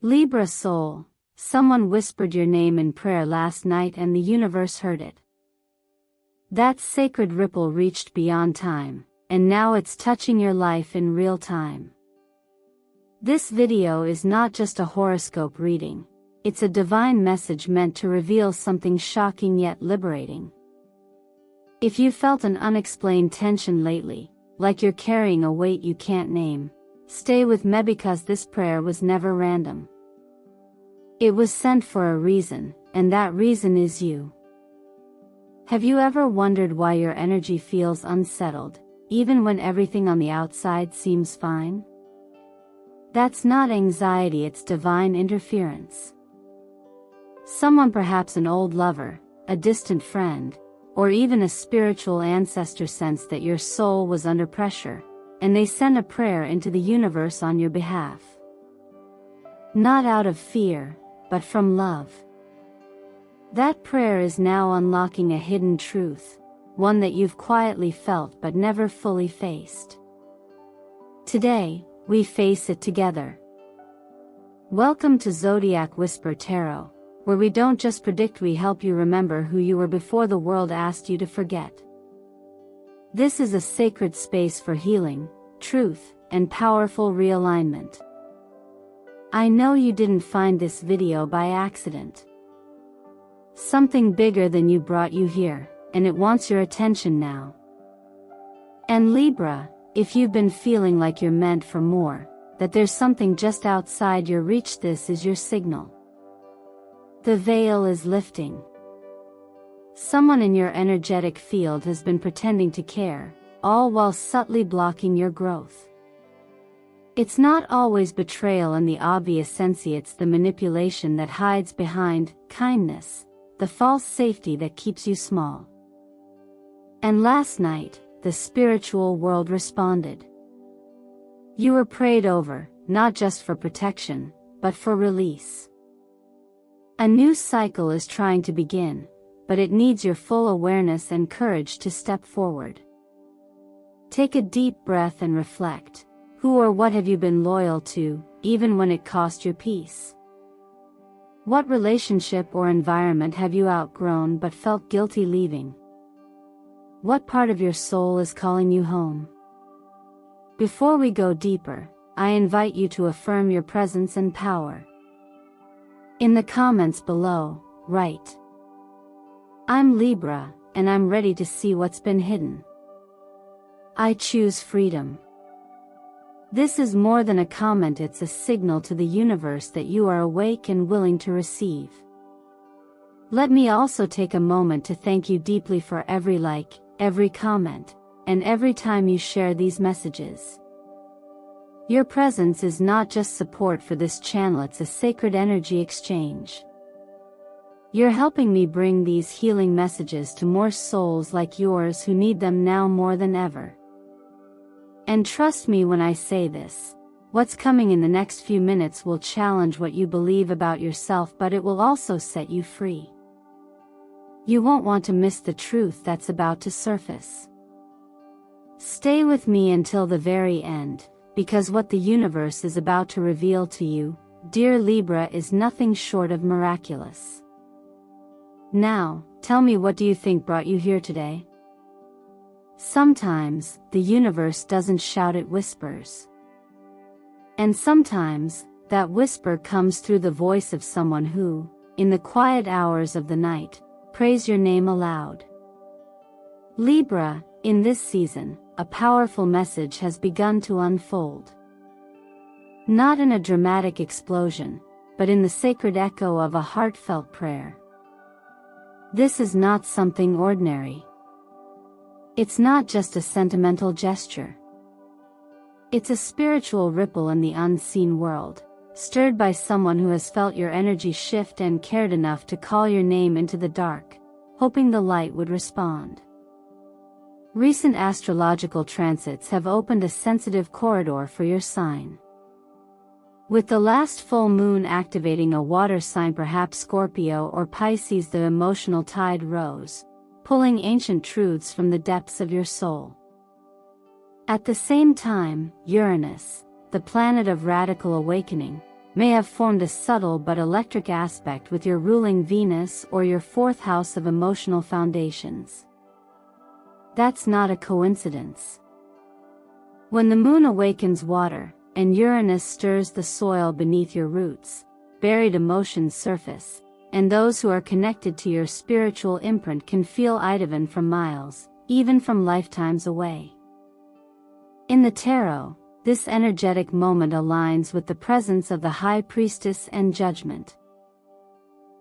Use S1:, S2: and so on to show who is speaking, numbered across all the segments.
S1: Libra soul, someone whispered your name in prayer last night and the universe heard it. That sacred ripple reached beyond time, and now it's touching your life in real time. This video is not just a horoscope reading, it's a divine message meant to reveal something shocking yet liberating. If you felt an unexplained tension lately, like you're carrying a weight you can't name, stay with me because this prayer was never random. It was sent for a reason, and that reason is you. Have you ever wondered why your energy feels unsettled, even when everything on the outside seems fine? That's not anxiety, it's divine interference. Someone, perhaps an old lover, a distant friend, or even a spiritual ancestor, sensed that your soul was under pressure, and they sent a prayer into the universe on your behalf. Not out of fear, but from love. That prayer is now unlocking a hidden truth, one that you've quietly felt but never fully faced. Today, we face it together. Welcome to Zodiac Whisper Tarot, where we don't just predict, we help you remember who you were before the world asked you to forget. This is a sacred space for healing, truth, and powerful realignment. I know you didn't find this video by accident. Something bigger than you brought you here, and it wants your attention now. And Libra, if you've been feeling like you're meant for more, that there's something just outside your reach, this is your signal. The veil is lifting. Someone in your energetic field has been pretending to care, all while subtly blocking your growth. It's not always betrayal in the obvious sense, it's the manipulation that hides behind kindness, the false safety that keeps you small. And last night, the spiritual world responded. You were prayed over, not just for protection, but for release. A new cycle is trying to begin, but it needs your full awareness and courage to step forward. Take a deep breath and reflect. Who or what have you been loyal to, even when it cost your peace? What relationship or environment have you outgrown but felt guilty leaving? What part of your soul is calling you home? Before we go deeper, I invite you to affirm your presence and power. In the comments below, write, "I'm Libra, and I'm ready to see what's been hidden. I choose freedom." This is more than a comment, it's a signal to the universe that you are awake and willing to receive. Let me also take a moment to thank you deeply for every like, every comment, and every time you share these messages. Your presence is not just support for this channel, it's a sacred energy exchange. You're helping me bring these healing messages to more souls like yours who need them now more than ever. And trust me when I say this, what's coming in the next few minutes will challenge what you believe about yourself, but it will also set you free. You won't want to miss the truth that's about to surface. Stay with me until the very end, because what the universe is about to reveal to you, dear Libra, is nothing short of miraculous. Now, tell me, what do you think brought you here today? Sometimes, the universe doesn't shout, it whispers. And sometimes, that whisper comes through the voice of someone who, in the quiet hours of the night, prays your name aloud. Libra, in this season, a powerful message has begun to unfold. Not in a dramatic explosion, but in the sacred echo of a heartfelt prayer. This is not something ordinary. It's not just a sentimental gesture. It's a spiritual ripple in the unseen world, stirred by someone who has felt your energy shift and cared enough to call your name into the dark, hoping the light would respond. Recent astrological transits have opened a sensitive corridor for your sign. With the last full moon activating a water sign, perhaps Scorpio or Pisces, the emotional tide rose, pulling ancient truths from the depths of your soul. At the same time, Uranus, the planet of radical awakening, may have formed a subtle but electric aspect with your ruling Venus or your fourth house of emotional foundations. That's not a coincidence. When the moon awakens water, and Uranus stirs the soil beneath your roots, buried emotions surface, and those who are connected to your spiritual imprint can feel Idavan from miles, even from lifetimes away. In the tarot, this energetic moment aligns with the presence of the High Priestess and Judgment.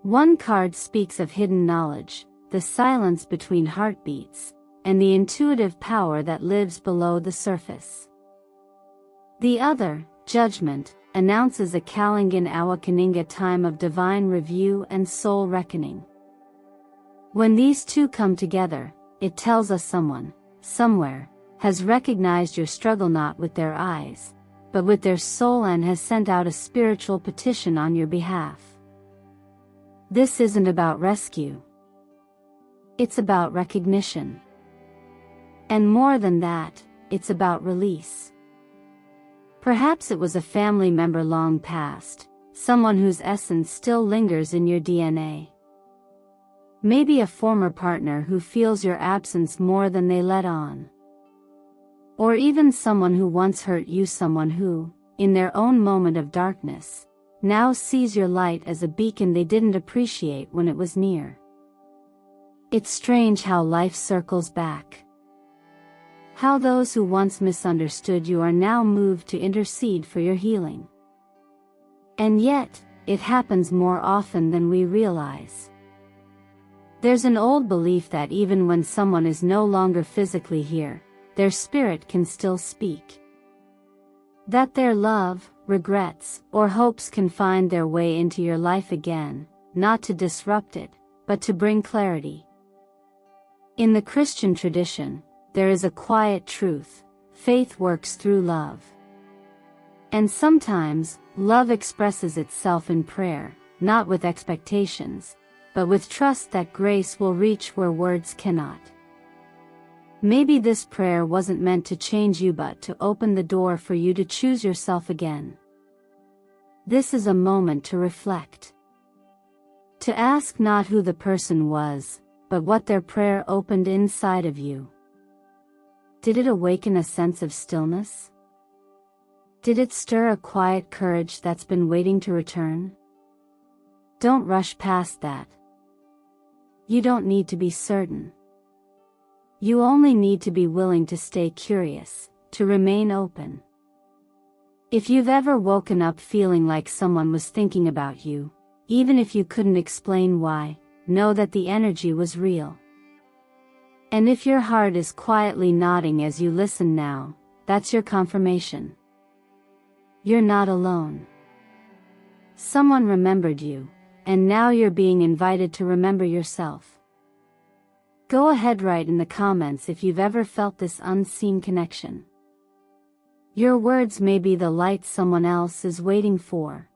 S1: One card speaks of hidden knowledge, the silence between heartbeats, and the intuitive power that lives below the surface. The other, Judgment, announces a Kalingan Awakaninga time of divine review and soul reckoning. When these two come together, it tells us someone, somewhere, has recognized your struggle not with their eyes, but with their soul, and has sent out a spiritual petition on your behalf. This isn't about rescue. It's about recognition. And more than that, it's about release. Perhaps it was a family member long past, someone whose essence still lingers in your DNA. Maybe a former partner who feels your absence more than they let on. Or even someone who once hurt you, someone who, in their own moment of darkness, now sees your light as a beacon they didn't appreciate when it was near. It's strange how life circles back. How those who once misunderstood you are now moved to intercede for your healing. And yet, it happens more often than we realize. There's an old belief that even when someone is no longer physically here, their spirit can still speak. That their love, regrets, or hopes can find their way into your life again, not to disrupt it, but to bring clarity. In the Christian tradition, there is a quiet truth: faith works through love. And sometimes, love expresses itself in prayer, not with expectations, but with trust that grace will reach where words cannot. Maybe this prayer wasn't meant to change you, but to open the door for you to choose yourself again. This is a moment to reflect. To ask not who the person was, but what their prayer opened inside of you. Did it awaken a sense of stillness? Did it stir a quiet courage that's been waiting to return? Don't rush past that. You don't need to be certain. You only need to be willing to stay curious, to remain open. If you've ever woken up feeling like someone was thinking about you, even if you couldn't explain why, know that the energy was real. And if your heart is quietly nodding as you listen now, that's your confirmation. You're not alone. Someone remembered you, and now you're being invited to remember yourself. Go ahead, write in the comments if you've ever felt this unseen connection. Your words may be the light someone else is waiting for.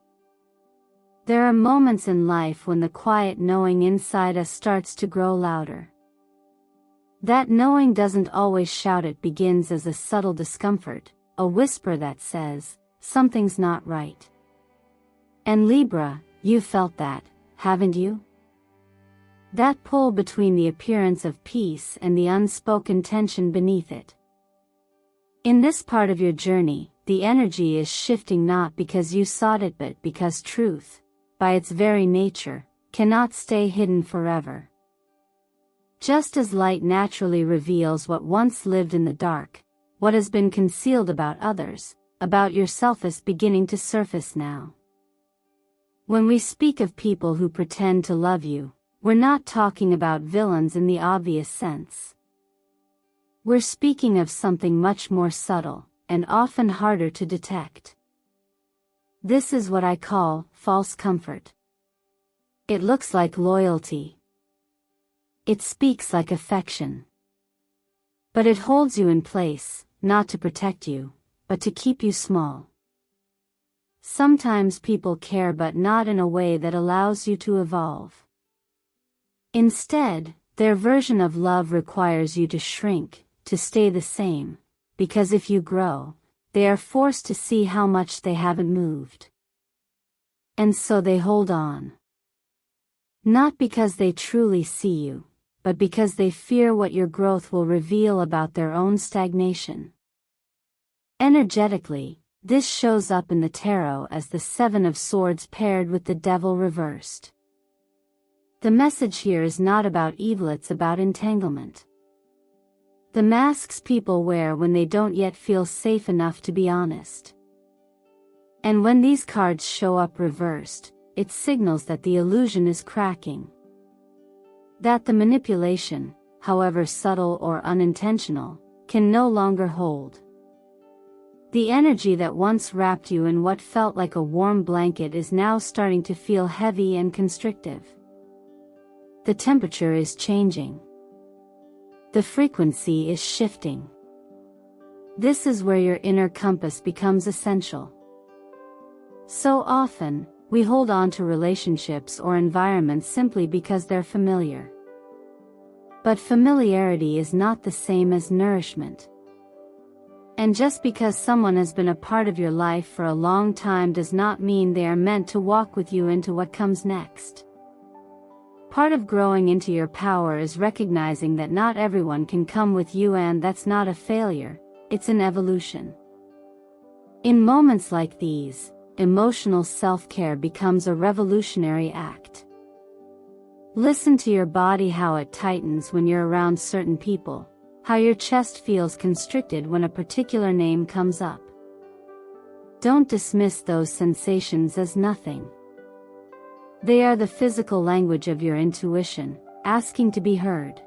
S1: There are moments in life when the quiet knowing inside us starts to grow louder. That knowing doesn't always shout, it begins as a subtle discomfort, a whisper that says, something's not right. And Libra, you felt that, haven't you? That pull between the appearance of peace and the unspoken tension beneath it. In this part of your journey, the energy is shifting not because you sought it, but because truth, by its very nature, cannot stay hidden forever. Just as light naturally reveals what once lived in the dark, what has been concealed about others, about yourself is beginning to surface now. When we speak of people who pretend to love you, we're not talking about villains in the obvious sense. We're speaking of something much more subtle, and often harder to detect. This is what I call false comfort. It looks like loyalty. It speaks like affection. But it holds you in place, not to protect you, but to keep you small. Sometimes people care, but not in a way that allows you to evolve. Instead, their version of love requires you to shrink, to stay the same, because if you grow, they are forced to see how much they haven't moved. And so they hold on. Not because they truly see you, but because they fear what your growth will reveal about their own stagnation. Energetically, this shows up in the tarot as the Seven of Swords paired with the Devil reversed. The message here is not about evil, it's about entanglement. The masks people wear when they don't yet feel safe enough to be honest. And when these cards show up reversed, it signals that the illusion is cracking. That the manipulation, however subtle or unintentional, can no longer hold. The energy that once wrapped you in what felt like a warm blanket is now starting to feel heavy and constrictive. The temperature is changing. The frequency is shifting. This is where your inner compass becomes essential. So often, we hold on to relationships or environments simply because they're familiar. But familiarity is not the same as nourishment. And just because someone has been a part of your life for a long time does not mean they are meant to walk with you into what comes next. Part of growing into your power is recognizing that not everyone can come with you, and that's not a failure, it's an evolution. In moments like these, emotional self-care becomes a revolutionary act. Listen to your body, how it tightens when you're around certain people, how your chest feels constricted when a particular name comes up. Don't dismiss those sensations as nothing. They are the physical language of your intuition, asking to be heard.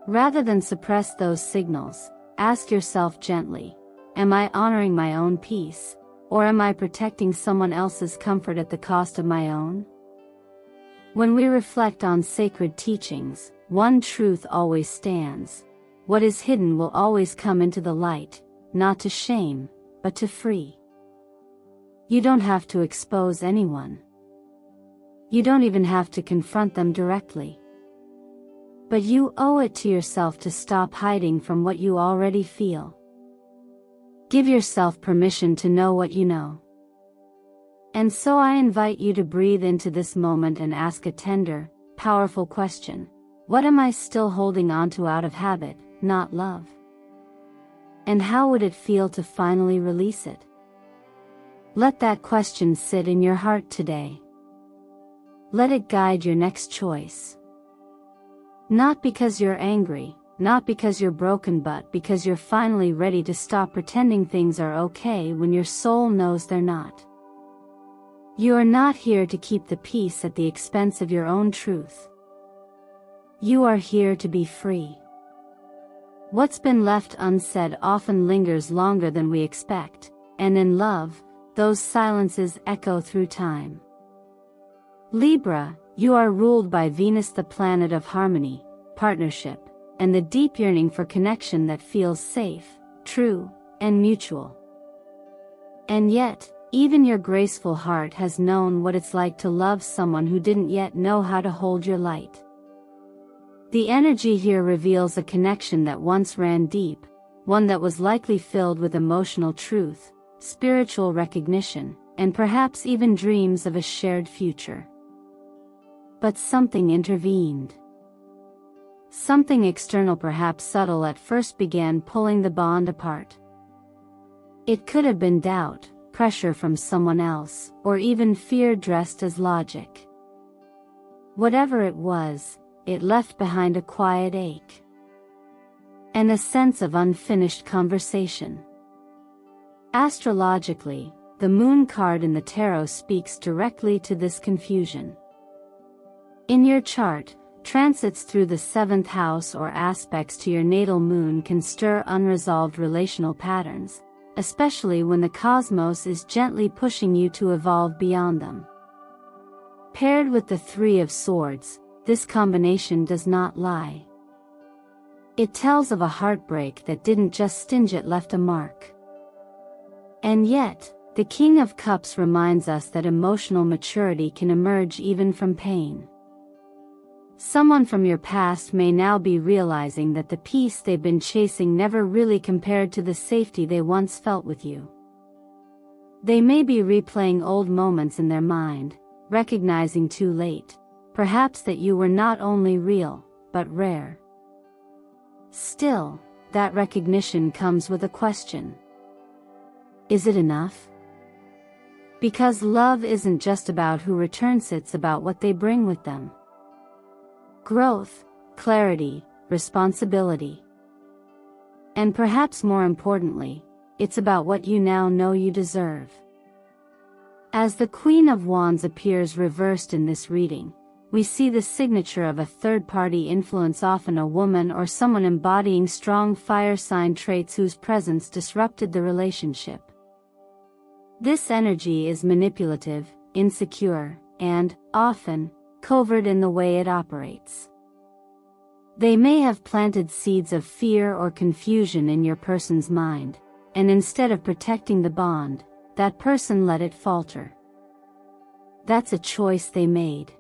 S1: Rather than suppress those signals, ask yourself gently, am I honoring my own peace, or am I protecting someone else's comfort at the cost of my own? When we reflect on sacred teachings, one truth always stands. What is hidden will always come into the light, not to shame, but to free. You don't have to expose anyone. You don't even have to confront them directly. But you owe it to yourself to stop hiding from what you already feel. Give yourself permission to know what you know. And so I invite you to breathe into this moment and ask a tender, powerful question. What am I still holding on to out of habit, not love? And how would it feel to finally release it? Let that question sit in your heart today. Let it guide your next choice. Not because you're angry, not because you're broken, but because you're finally ready to stop pretending things are okay when your soul knows they're not. You are not here to keep the peace at the expense of your own truth. You are here to be free. What's been left unsaid often lingers longer than we expect, and in love, those silences echo through time. Libra, you are ruled by Venus, the planet of harmony, partnership, and the deep yearning for connection that feels safe, true, and mutual. And yet, even your graceful heart has known what it's like to love someone who didn't yet know how to hold your light. The energy here reveals a connection that once ran deep, one that was likely filled with emotional truth, spiritual recognition, and perhaps even dreams of a shared future. But something intervened. Something external, perhaps subtle at first, began pulling the bond apart. It could have been doubt, pressure from someone else, or even fear dressed as logic. Whatever it was, it left behind a quiet ache. And a sense of unfinished conversation. Astrologically, the moon card in the tarot speaks directly to this confusion. In your chart, transits through the seventh house or aspects to your natal moon can stir unresolved relational patterns, especially when the cosmos is gently pushing you to evolve beyond them. Paired with the Three of Swords, this combination does not lie. It tells of a heartbreak that didn't just sting, it left a mark. And yet, the King of Cups reminds us that emotional maturity can emerge even from pain. Someone from your past may now be realizing that the peace they've been chasing never really compared to the safety they once felt with you. They may be replaying old moments in their mind, recognizing too late, perhaps that you were not only real, but rare. Still, that recognition comes with a question. Is it enough? Because love isn't just about who returns, it's about what they bring with them. Growth, clarity, responsibility. And perhaps more importantly, it's about what you now know you deserve. As the Queen of Wands appears reversed in this reading, we see the signature of a third-party influence, often a woman or someone embodying strong fire sign traits whose presence disrupted the relationship. This energy is manipulative, insecure, and, often, covert in the way it operates. They may have planted seeds of fear or confusion in your person's mind, and instead of protecting the bond, that person let it falter. That's a choice they made.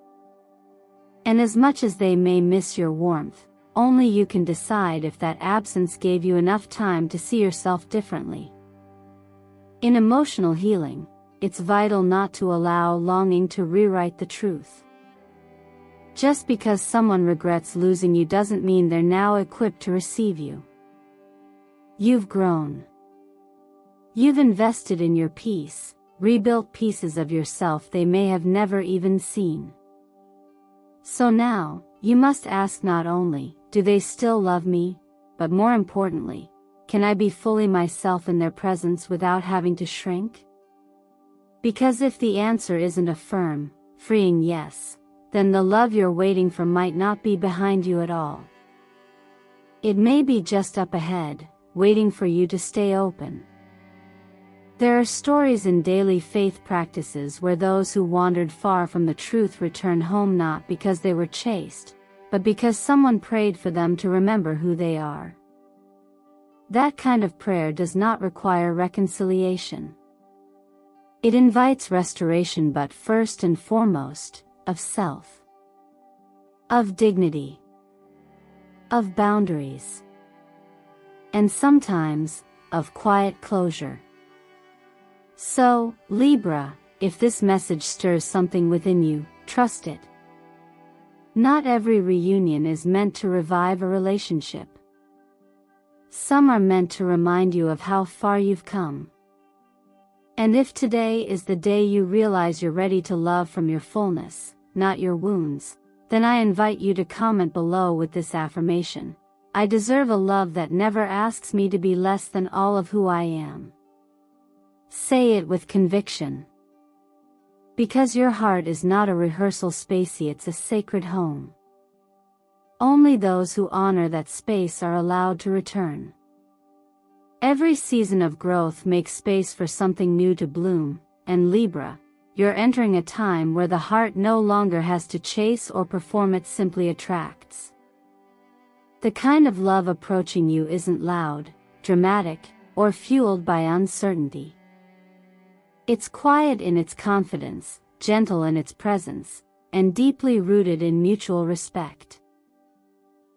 S1: And as much as they may miss your warmth, only you can decide if that absence gave you enough time to see yourself differently. In emotional healing, it's vital not to allow longing to rewrite the truth. Just because someone regrets losing you doesn't mean they're now equipped to receive you. You've grown. You've invested in your peace, rebuilt pieces of yourself they may have never even seen. So now, you must ask not only, do they still love me, but more importantly, can I be fully myself in their presence without having to shrink? Because if the answer isn't a firm, freeing yes, then the love you're waiting for might not be behind you at all. It may be just up ahead, waiting for you to stay open. There are stories in daily faith practices where those who wandered far from the truth return home not because they were chased, but because someone prayed for them to remember who they are. That kind of prayer does not require reconciliation. It invites restoration, but first and foremost, of self, of dignity, of boundaries, and sometimes, of quiet closure. So, Libra, if this message stirs something within you, trust it. Not every reunion is meant to revive a relationship. Some are meant to remind you of how far you've come. And if today is the day you realize you're ready to love from your fullness, not your wounds, then I invite you to comment below with this affirmation: I deserve a love that never asks me to be less than all of who I am. Say it with conviction. Because your heart is not a rehearsal space, it's a sacred home. Only those who honor that space are allowed to return. Every season of growth makes space for something new to bloom, and Libra, you're entering a time where the heart no longer has to chase or perform, it simply attracts. The kind of love approaching you isn't loud, dramatic, or fueled by uncertainty. It's quiet in its confidence, gentle in its presence, and deeply rooted in mutual respect.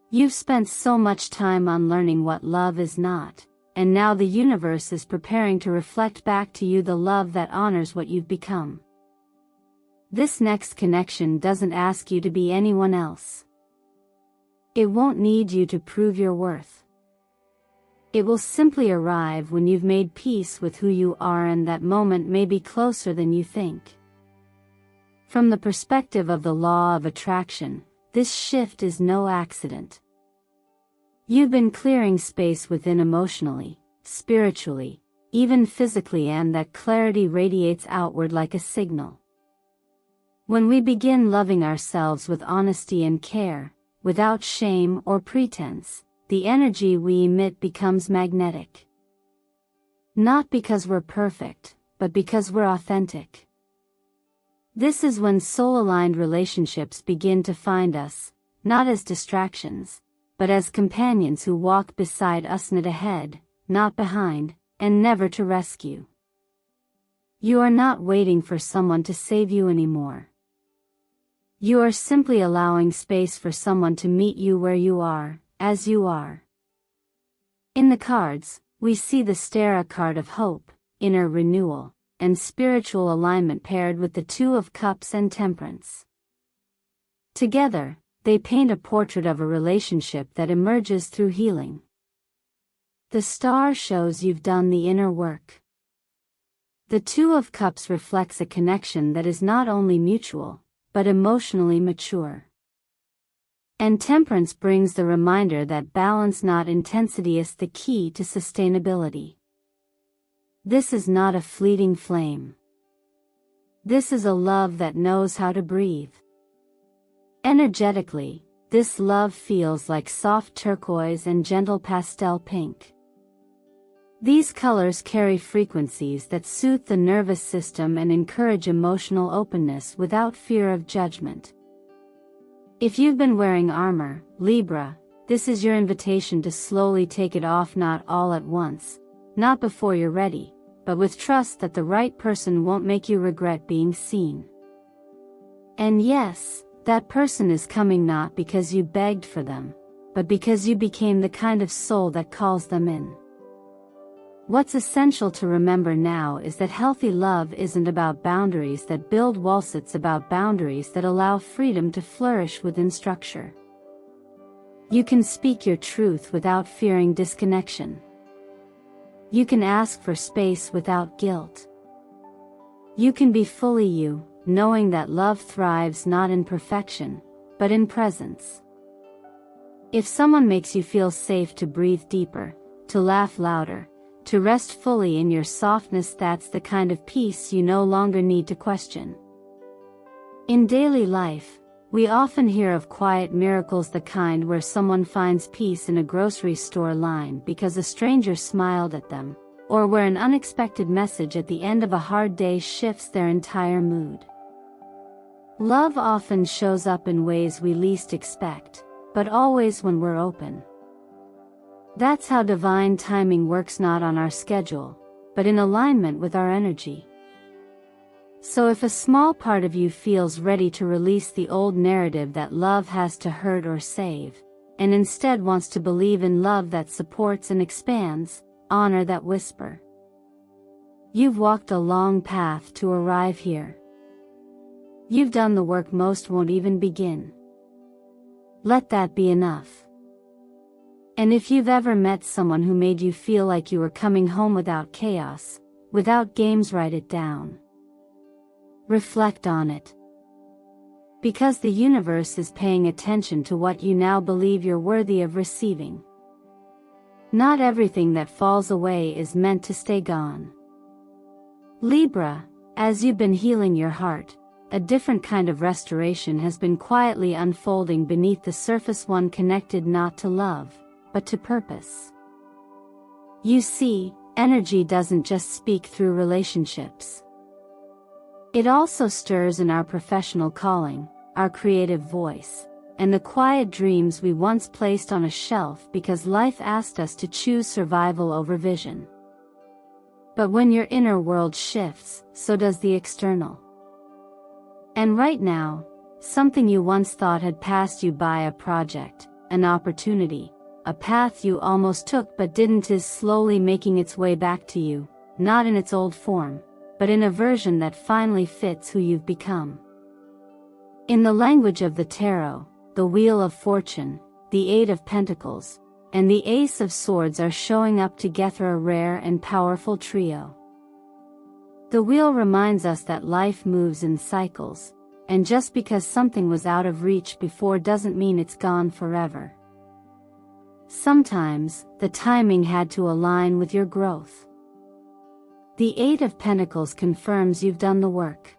S1: You've spent so much time unlearning what love is not, and now the universe is preparing to reflect back to you the love that honors what you've become. This next connection doesn't ask you to be anyone else. It won't need you to prove your worth. It will simply arrive when you've made peace with who you are, and that moment may be closer than you think. From the perspective of the law of attraction, this shift is no accident. You've been clearing space within emotionally, spiritually, even physically, and that clarity radiates outward like a signal. When we begin loving ourselves with honesty and care, without shame or pretense, the energy we emit becomes magnetic. Not because we're perfect, but because we're authentic. This is when soul-aligned relationships begin to find us, not as distractions, but as companions who walk beside us, not ahead, not behind, and never to rescue. You are not waiting for someone to save you anymore. You are simply allowing space for someone to meet you where you are, as you are. In the cards, we see the Star card of hope, inner renewal, and spiritual alignment paired with the Two of Cups and Temperance. Together, they paint a portrait of a relationship that emerges through healing. The Star shows you've done the inner work. The Two of Cups reflects a connection that is not only mutual, but emotionally mature. And Temperance brings the reminder that balance, not intensity, is the key to sustainability. This is not a fleeting flame. This is a love that knows how to breathe. Energetically, this love feels like soft turquoise and gentle pastel pink. These colors carry frequencies that soothe the nervous system and encourage emotional openness without fear of judgment. If you've been wearing armor, Libra, this is your invitation to slowly take it off, not all at once, not before you're ready, but with trust that the right person won't make you regret being seen. And yes, that person is coming not because you begged for them, but because you became the kind of soul that calls them in. What's essential to remember now is that healthy love isn't about boundaries that build walls, it's about boundaries that allow freedom to flourish within structure. You can speak your truth without fearing disconnection. You can ask for space without guilt. You can be fully you, knowing that love thrives not in perfection, but in presence. If someone makes you feel safe to breathe deeper, to laugh louder, to rest fully in your softness, that's the kind of peace you no longer need to question. In daily life, we often hear of quiet miracles, the kind where someone finds peace in a grocery store line because a stranger smiled at them, or where an unexpected message at the end of a hard day shifts their entire mood. Love often shows up in ways we least expect, but always when we're open. That's how divine timing works, not on our schedule, but in alignment with our energy. So if a small part of you feels ready to release the old narrative that love has to hurt or save, and instead wants to believe in love that supports and expands, honor that whisper. You've walked a long path to arrive here. You've done the work most won't even begin. Let that be enough. And if you've ever met someone who made you feel like you were coming home without chaos, without games, write it down. Reflect on it. Because the universe is paying attention to what you now believe you're worthy of receiving. Not everything that falls away is meant to stay gone. Libra, as you've been healing your heart, a different kind of restoration has been quietly unfolding beneath the surface, one connected not to love, but to purpose. You see, energy doesn't just speak through relationships. It also stirs in our professional calling, our creative voice, and the quiet dreams we once placed on a shelf because life asked us to choose survival over vision. But when your inner world shifts, so does the external. And right now, something you once thought had passed you by, a project, an opportunity, a path you almost took but didn't, is slowly making its way back to you, not in its old form, but in a version that finally fits who you've become. In the language of the tarot, the Wheel of Fortune, the Eight of Pentacles, and the Ace of Swords are showing up together, a rare and powerful trio. The wheel reminds us that life moves in cycles, and just because something was out of reach before doesn't mean it's gone forever. Sometimes, the timing had to align with your growth. The Eight of Pentacles confirms you've done the work.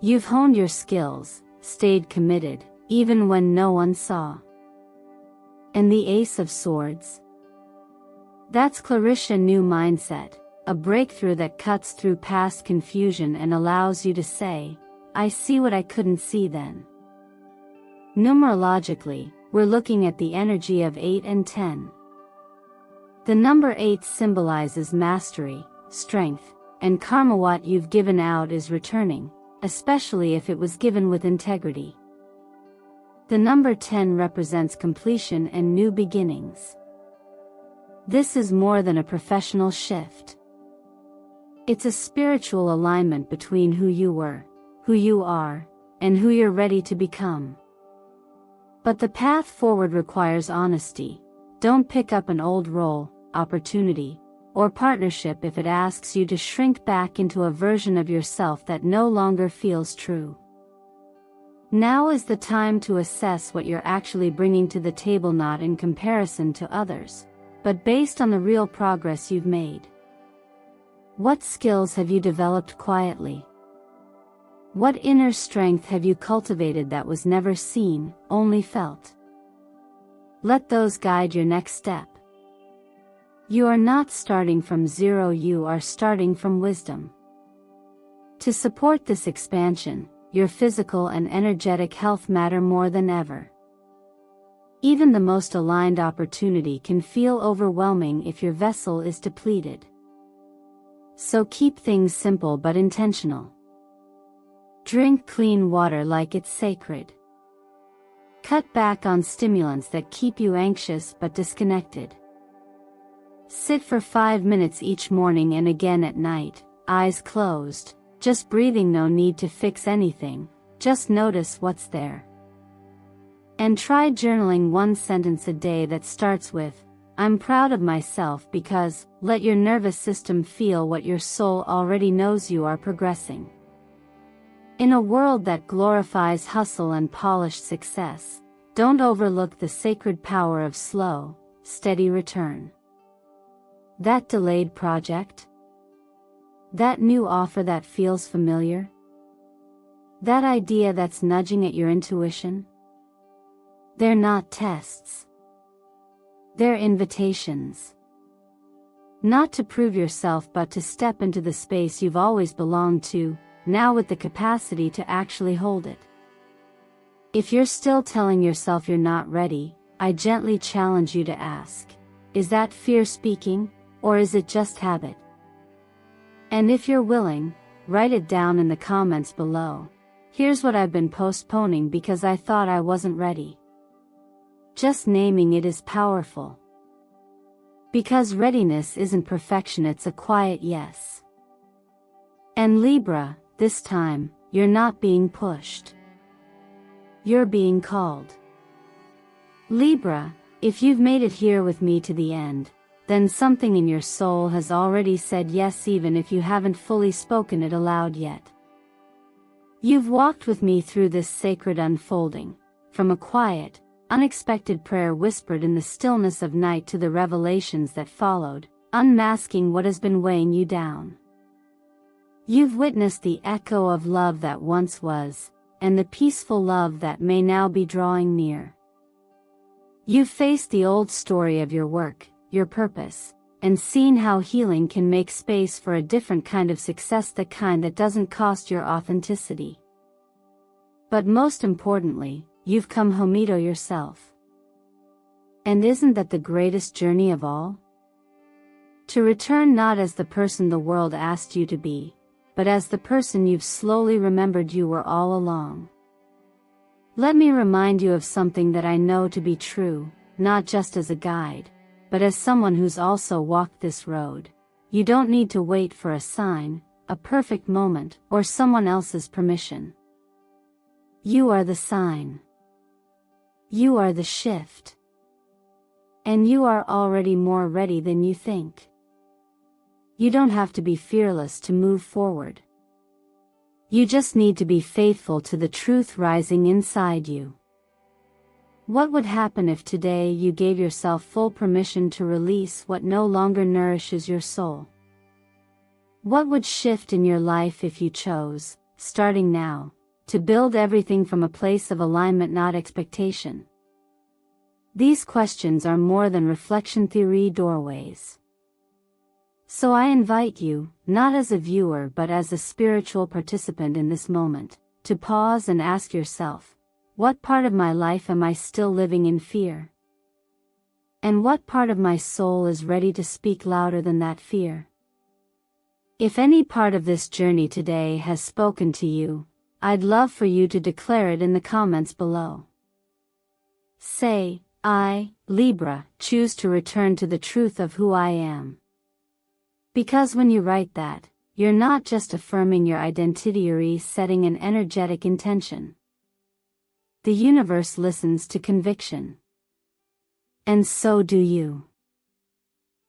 S1: You've honed your skills, stayed committed, even when no one saw. And the Ace of Swords? That's Clarissa, new mindset, a breakthrough that cuts through past confusion and allows you to say, I see what I couldn't see then. Numerologically, we're looking at the energy of 8 and 10. The number 8 symbolizes mastery, strength, and karma. What you've given out is returning, especially if it was given with integrity. The number 10 represents completion and new beginnings. This is more than a professional shift. It's a spiritual alignment between who you were, who you are, and who you're ready to become. But the path forward requires honesty. Don't pick up an old role, opportunity, or partnership if it asks you to shrink back into a version of yourself that no longer feels true. Now is the time to assess what you're actually bringing to the table, not in comparison to others, but based on the real progress you've made. What skills have you developed quietly? What inner strength have you cultivated that was never seen, only felt? Let those guide your next step. You are not starting from zero, you are starting from wisdom. To support this expansion, your physical and energetic health matter more than ever. Even the most aligned opportunity can feel overwhelming if your vessel is depleted. So keep things simple but intentional. Drink clean water like it's sacred. Cut back on stimulants that keep you anxious but disconnected. Sit for 5 minutes each morning and again at night, eyes closed, just breathing, no need to fix anything, just notice what's there. And try journaling one sentence a day that starts with, "I'm proud of myself," because, let your nervous system feel what your soul already knows: you are progressing. In a world that glorifies hustle and polished success, don't overlook the sacred power of slow, steady return. That delayed project? That new offer that feels familiar? That idea that's nudging at your intuition? They're not tests. They're invitations. Not to prove yourself, but to step into the space you've always belonged to, now with the capacity to actually hold it. If you're still telling yourself you're not ready, I gently challenge you to ask, is that fear speaking, or is it just habit? And if you're willing, write it down in the comments below. Here's what I've been postponing because I thought I wasn't ready. Just naming it is powerful. Because readiness isn't perfection, it's a quiet yes. And Libra, this time, you're not being pushed. You're being called. Libra, if you've made it here with me to the end, then something in your soul has already said yes, even if you haven't fully spoken it aloud yet. You've walked with me through this sacred unfolding, from a quiet, unexpected prayer whispered in the stillness of night to the revelations that followed, unmasking what has been weighing you down. You've witnessed the echo of love that once was, and the peaceful love that may now be drawing near. You've faced the old story of your work, your purpose, and seen how healing can make space for a different kind of success, the kind that doesn't cost your authenticity. But most importantly, you've come homito yourself. And isn't that the greatest journey of all? To return not as the person the world asked you to be, but as the person you've slowly remembered you were all along. Let me remind you of something that I know to be true, not just as a guide, but as someone who's also walked this road. You don't need to wait for a sign, a perfect moment, or someone else's permission. You are the sign. You are the shift. And you are already more ready than you think. You don't have to be fearless to move forward. You just need to be faithful to the truth rising inside you. What would happen if today you gave yourself full permission to release what no longer nourishes your soul? What would shift in your life if you chose, starting now, to build everything from a place of alignment, not expectation? These questions are more than reflection theory doorways. So I invite you, not as a viewer but as a spiritual participant in this moment, to pause and ask yourself, what part of my life am I still living in fear? And what part of my soul is ready to speak louder than that fear? If any part of this journey today has spoken to you, I'd love for you to declare it in the comments below. Say, I, Libra, choose to return to the truth of who I am. Because when you write that, you're not just affirming your identity, you're setting an energetic intention. The universe listens to conviction. And so do you.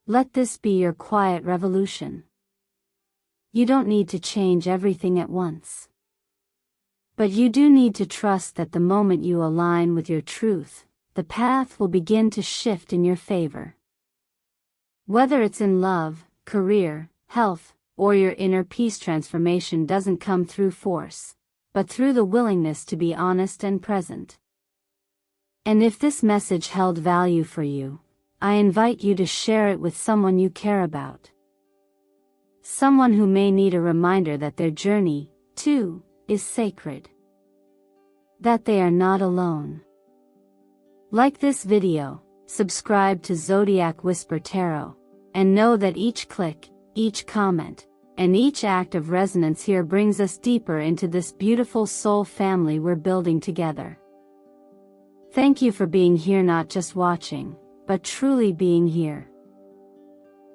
S1: Let this be your quiet revolution. You don't need to change everything at once. But you do need to trust that the moment you align with your truth, the path will begin to shift in your favor. Whether it's in love, career, health, or your inner peace, transformation doesn't come through force, but through the willingness to be honest and present. And if this message held value for you, I invite you to share it with someone you care about. Someone who may need a reminder that their journey, too, is sacred. That they are not alone. Like this video, subscribe to Zodiac Whisper Tarot, and know that each click, each comment, and each act of resonance here brings us deeper into this beautiful soul family we're building together. Thank you for being here, not just watching, but truly being here.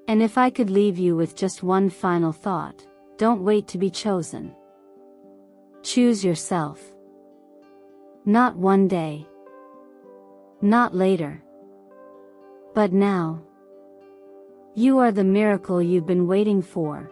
S1: And if I could leave you with just one final thought, don't wait to be chosen. Choose yourself. Not one day. Not later. But now. You are the miracle you've been waiting for.